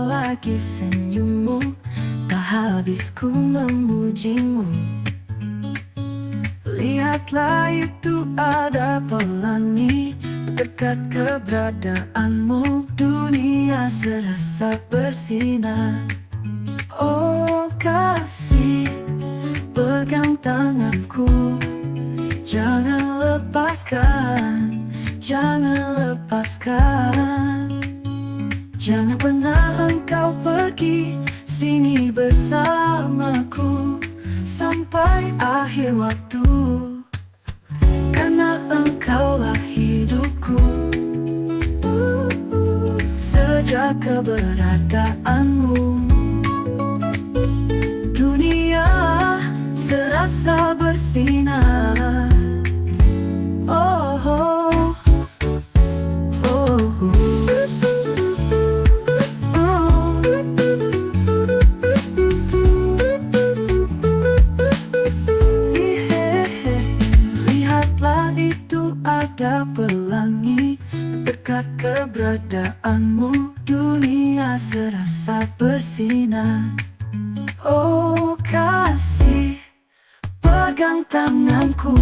apalagi senyummu. Tak habis ku memujimu. Lihatlah itu ada pelangi dekat keberadaanmu. Dunia serasa bersinar. Oh kasih, pegang tanganku. Jangan lepaskan, jangan lepaskan. Jangan pernah engkau pergi, sini bersamaku sampai akhir waktu. Karena engkaulah hidupku. Sejak keberadaanmu, dunia serasa bersinar. Oh, oh, oh, oh. Lihatlah itu ada pelangi dekat keberadaanmu. Dunia serasa bersinar. Oh kasih, pegang tanganku.